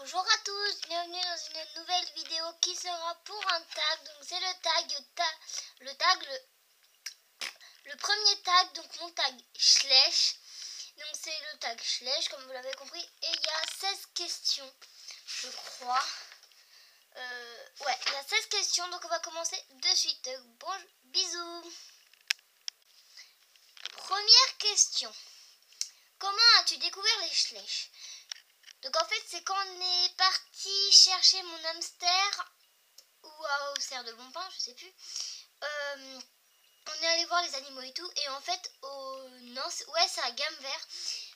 Bonjour à tous, bienvenue dans une nouvelle vidéo qui sera pour un tag. Donc c'est le premier tag, donc mon tag Schleich. Donc c'est le tag Schleich comme vous l'avez compris. Et il y a 16 questions, je crois. Ouais, il y a 16 questions, donc on va commencer de suite. Bon, bisous. Première question. Comment as-tu découvert les Schleich? Donc en fait c'est quand on est parti chercher mon hamster ou au cerf de Bompin, je sais plus. On est allé voir les animaux et tout, et en fait c'est à Gamme Vert.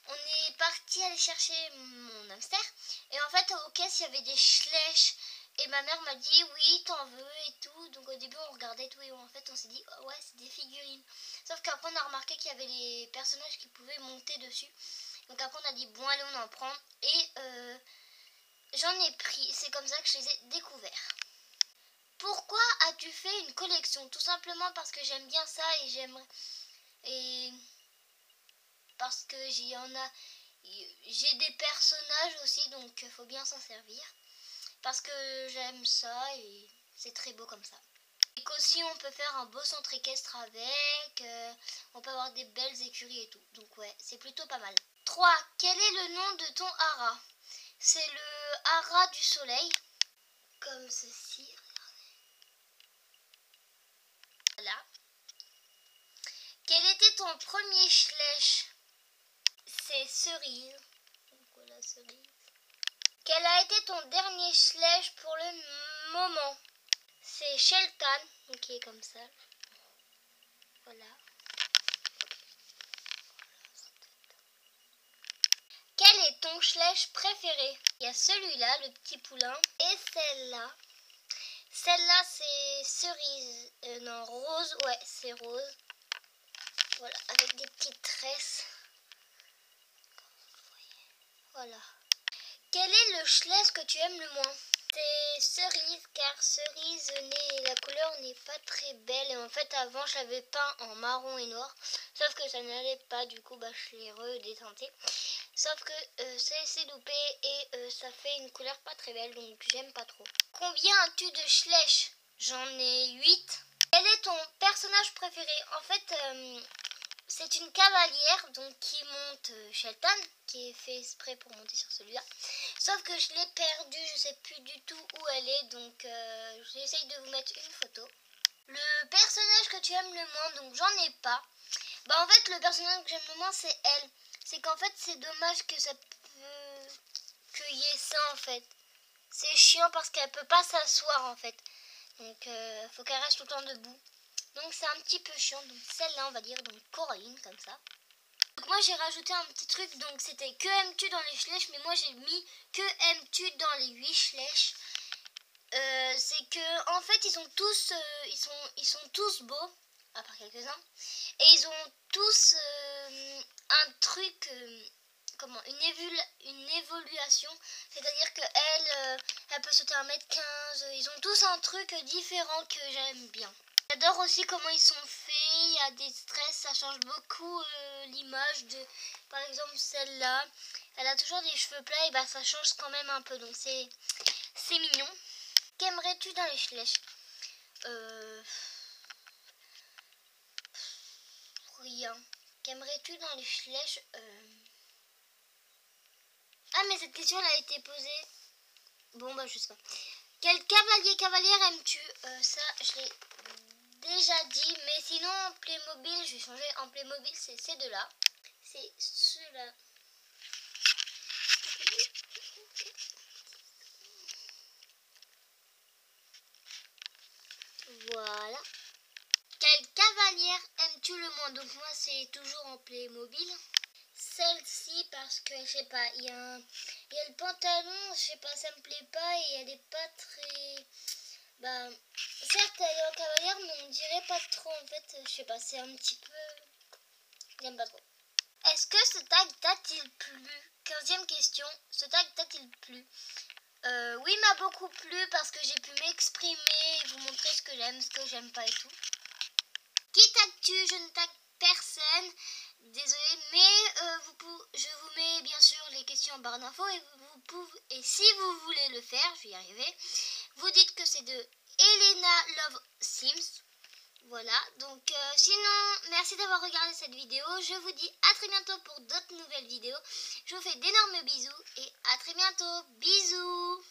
On est parti aller chercher mon hamster, et en fait aux caisses il y avait des Schleich, et ma mère m'a dit oui t'en veux et tout. Donc au début on regardait tout, et en fait on s'est dit oh, ouais c'est des figurines. Sauf qu'après on a remarqué qu'il y avait les personnages qui pouvaient monter dessus. Donc après on a dit bon allez on en prend, et j'en ai pris. C'est comme ça que je les ai découverts. Pourquoi as-tu fait une collection? Tout simplement parce que j'aime bien ça, et parce que j'ai des personnages aussi, donc il faut bien s'en servir. Parce que j'aime ça et c'est très beau comme ça. Et qu'aussi on peut faire un beau centre équestre avec, on peut avoir des belles écuries et tout. Donc ouais, c'est plutôt pas mal. 3. Quel est le nom de ton haras? C'est le haras du soleil, comme ceci. Voilà. Quel était ton premier Schleich? C'est Cerise. Donc voilà, Cerise. Quel a été ton dernier Schleich pour le moment? C'est Shelton, donc qui est comme ça. Voilà. Quel est ton Schleich préféré? Il y a celui-là, le petit poulain, et celle-là. Celle-là, c'est Cerise. Non, Rose. Ouais, c'est Rose. Voilà, avec des petites tresses. Voilà. Quel est le Schleich que tu aimes le moins? C'est Cerise, car Cerise, la couleur n'est pas très belle. Et en fait, avant, je l'avais peint en marron et noir. Sauf que ça n'allait pas, du coup, je l'ai redéteinté. Sauf que c'est loupé et ça fait une couleur pas très belle, donc j'aime pas trop. Combien as-tu de Schleich? J'en ai 8. Quel est ton personnage préféré? En fait, c'est une cavalière donc qui monte Shelton, qui est fait exprès pour monter sur celui-là. Sauf que je l'ai perdue, je sais plus du tout où elle est, donc j'essaye de vous mettre une photo. Le personnage que tu aimes le moins, donc j'en ai pas. En fait, le personnage que j'aime le moins, c'est elle. C'est qu'en fait, c'est dommage que ça peut cueillir ça en fait. C'est chiant parce qu'elle peut pas s'asseoir en fait. Donc, faut qu'elle reste tout le temps debout. Donc, c'est un petit peu chiant. Donc, celle-là, on va dire, donc Coraline, comme ça. Donc, moi, j'ai rajouté un petit truc. Donc, c'était que aimes-tu dans les Schleich, mais moi, j'ai mis que aimes-tu dans les 8 Schleich. C'est que, en fait, ils sont tous beaux, à part quelques-uns. Et ils ont tous un truc, une évolution. C'est-à-dire qu'elle peut sauter 1m15. Ils ont tous un truc différent que j'aime bien. J'adore aussi comment ils sont faits. Il y a des stress, ça change beaucoup l'image de, par exemple, celle-là. Elle a toujours des cheveux plats et ça change quand même un peu. Donc c'est mignon. Qu'aimerais-tu dans les Schleich? Rien. Qu'aimerais-tu dans les Schleich? Ah, mais cette question elle a été posée. Bon, je sais pas. Quel cavalière aimes-tu? Ça, je l'ai déjà dit. Mais sinon, en Playmobil, je vais changer. En Playmobil, c'est ces deux-là. C'est ceux-là. Voilà. Quelle cavalière aimes-tu le moins? Donc moi, c'est toujours en Playmobil. Celle-ci parce que je sais pas, il y a le pantalon, je sais pas, ça me plaît pas et elle est pas très, certes elle est en cavalière mais on dirait pas trop en fait, je sais pas, c'est un petit peu, j'aime pas trop. Est-ce que ce tag t'a-t-il plu? 15e question, ce tag t'a-t-il plu? Oui, m'a beaucoup plu parce que j'ai pu m'exprimer et vous montrer ce que j'aime pas et tout. Qui tagues-tu? Je ne tague personne. Désolée, mais je vous mets bien sûr les questions en barre d'infos et si vous voulez le faire, je vais y arriver, vous dites que c'est de Elena Love Sims. Voilà, donc sinon, merci d'avoir regardé cette vidéo. Je vous dis à très bientôt pour d'autres nouvelles vidéos. Je vous fais d'énormes bisous et à très bientôt. Bisous!